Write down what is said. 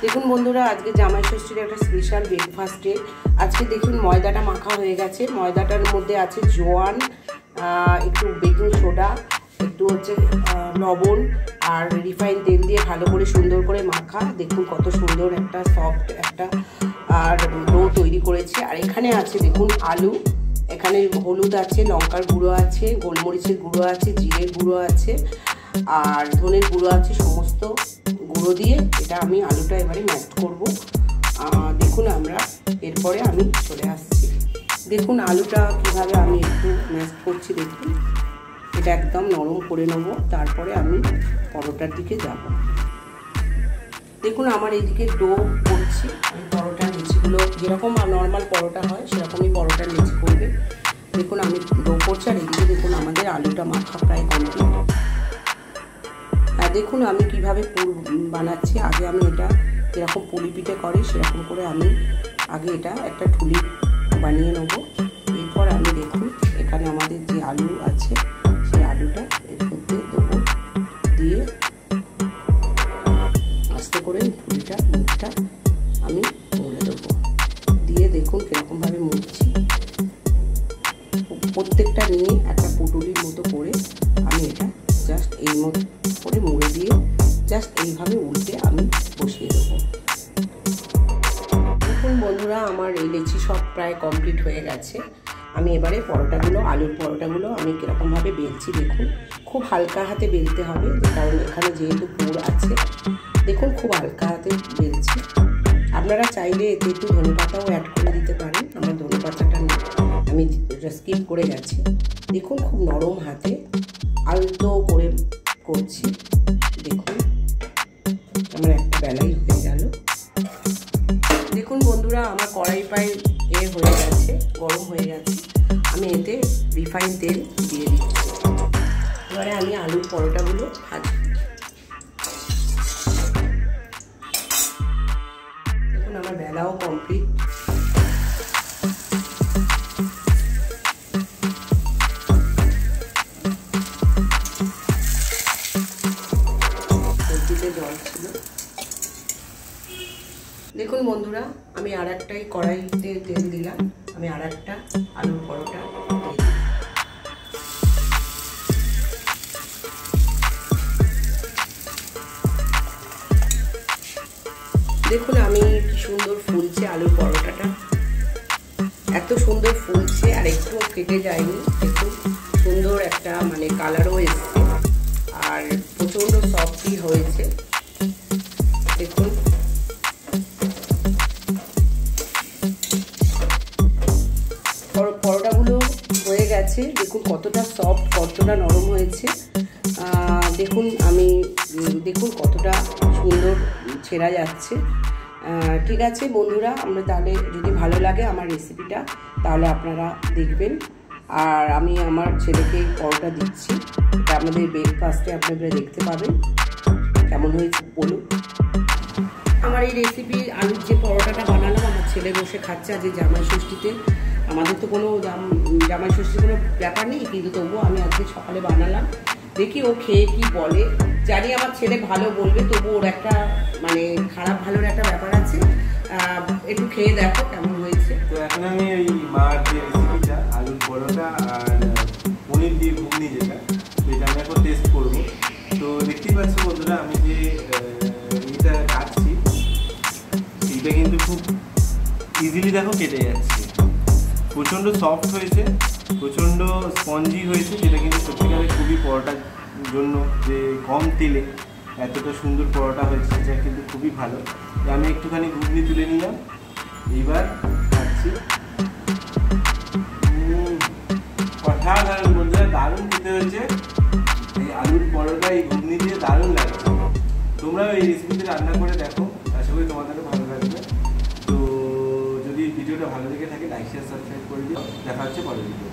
দেখুন বন্ধুরা, আজকে জামাই ষষ্ঠীর একটা স্পেশাল ব্রেকফাস্টে আজকে দেখুন ময়দাটা মাখা হয়ে গেছে। ময়দাটার মধ্যে আছে জোয়ান, একটু বেকিং সোডা, একটু হচ্ছে লবণ আর রিফাইন তেল দিয়ে ভালো করে সুন্দর করে মাখা। দেখুন কত সুন্দর একটা সফট একটা আর ডো তৈরি করেছে। আর এখানে আছে দেখুন আলু, এখানে হলুদ আছে, লঙ্কার গুঁড়ো আছে, গোলমরিচের গুঁড়ো আছে, জিরের গুঁড়ো আছে আর ধনের গুঁড়ো আছে। সমস্ত গুঁড়ো দিয়ে এটা আমি আলুটা এবারে ম্যাশ করব। দেখুন আমরা এরপরে আমি চলে আসছি। দেখুন আলুটা কীভাবে আমি একটু ম্যাশ করছি। দেখুন এটা একদম নরম করে নেব, তারপরে আমি পরোটার দিকে যাব। দেখুন আমার এইদিকে ডো করছি। আমি পরোটার লেচিগুলো যেরকম নর্মাল পরোটা হয় সেরকমই পরোটার লেচি করবে। দেখুন আমি ডো করছি আর এদিকে দেখুন আমাদের আলুটা মাখা প্রায় কমপ্লিট। আর দেখুন আমি কিভাবে পুর বানাচ্ছি। আগে আমি এটা যেরকম পুলি পিঠে করে সেরকম করে আমি আগে এটা একটা ঠুলি বানিয়ে নেব। এরপর আমি দেখুন এখানে আমাদের যে আলু আছে সেই আলুটা এর মধ্যে দেবো, দিয়ে আস্তে করে ঠুলিটা মুখটা আমি মুড়ে দেবো। দিয়ে দেখুন কীরকমভাবে মুড়ছি। প্রত্যেকটা নিয়ে একটা পুটুলির মতো করে আমি এটা জাস্ট এই মতো করে মুড়ে দিয়ে জাস্ট এইভাবে উল্টে আমি বসিয়ে দেবো। দেখুন বন্ধুরা আমার এই লেচি সব প্রায় কমপ্লিট হয়ে গেছে। আমি এবারে পরোটাগুলো, আলুর পরোটাগুলো আমি কীরকমভাবে বেলছি দেখুন। খুব হালকা হাতে বেলতে হবে, কারণ এখানে যেহেতু পুর আছে। দেখুন খুব হালকা হাতে বেলছি। আপনারা চাইলে এতে একটু ধনেপাতাও অ্যাড করে দিতে পারেন। আমার ধনেপাতাটা আমি স্কিপ করে গেছি। দেখুন খুব নরম হাতে আলতো করে করছি। দেখুন আমার একটা বেলাই হয়ে গেল। দেখুন বন্ধুরা আমার কড়াই প্রায় হয়ে গেছে, গরম হয়ে গেছে। আমি এতে রিফাইন তেল দিয়ে দিচ্ছি। এবারে আমি আলুর পরোটাগুলো ভাজবো। দেখুন আমার বেলাও কমপ্লিট। জল ছিল। দেখুন বন্ধুরা আমি আর একটাই কড়াইতে তেল দিলাম। আমি আর একটা আলুর পরোটা দিয়ে দিলাম। দেখুন আমি কি সুন্দর ফুলছে আলুর পরোটাটা, এত সুন্দর ফুলছে আর একটু ফেটে যায়নি। দেখুন সুন্দর একটা মানে কালারও এসছে আর প্রচণ্ড সফটই হয়েছে। দেখুন পরোটাগুলো হয়ে গেছে। দেখুন কতটা সফট, কতটা নরম হয়েছে। দেখুন আমি দেখুন কতটা সুন্দর ছেড়া যাচ্ছে। ঠিক আছে বন্ধুরা, আমরা তাহলে যদি ভালো লাগে আমার রেসিপিটা তাহলে আপনারা দেখবেন। আর আমি আমার ছেলেকে পরোটা দিচ্ছি। এটা আমাদের ব্রেকফাস্টে আপনারা দেখতে পাবেন কেমন হয়েছে বলুন। আমার এই রেসিপি আলুর যে পরোটাটা বানালাম আমার ছেলে বসে খাচ্ছে। আজ জামাই ষষ্ঠীতে আমাদের তো কোনো জামাই ষষ্ঠীর কোনো ব্যাপার নেই, কিন্তু তবুও আমি আজকে সকালে বানালাম। দেখি ও খেয়ে কি বলে। জানি আমার ছেলে ভালো বলবে, তবু ওর একটা মানে খারাপ ভালোর একটা ব্যাপার আছে। একটু খেয়ে দেখো কেমন হয়েছে। তো এখন আমি ওই মার যে রেসিপিটা আলুর পরোটা আর পনির দিয়ে ঘুগনি যেটা আমি এখন টেস্ট করবো। তো দেখতেই পাচ্ছি বন্ধুরা আমি যে এটা কাটছি এটা কিন্তু খুব ইজিলি দেখো কেটে যাচ্ছে। প্রচণ্ড সফট হয়েছে, প্রচণ্ড স্পঞ্জি হয়েছে, যেটা কিন্তু সত্যিকারে খুবই পরোটার জন্য যে কম তেলে এতটা সুন্দর পরোটা হয়েছে সেটা কিন্তু খুবই ভালো। আমি একটুখানি ঘুগনি তুলে নিলাম, এইবার খাচ্ছি। অসাধারণ বন্ধুরা, দারুণ খেতে হয়েছে। এই আলুর পরোটা এই ঘুগনি দিয়ে দারুণ লাগছে। তোমরাও এই রেসিপিতে রান্না করে দেখো, আশা করি তোমাদেরও ভালো লাগবে। তো যদি ভিডিওটা ভালো লেগে থাকে লাইক শেয়ার সাবস্ক্রাইব করে দিও। দেখা হচ্ছে পরের ভিডিও।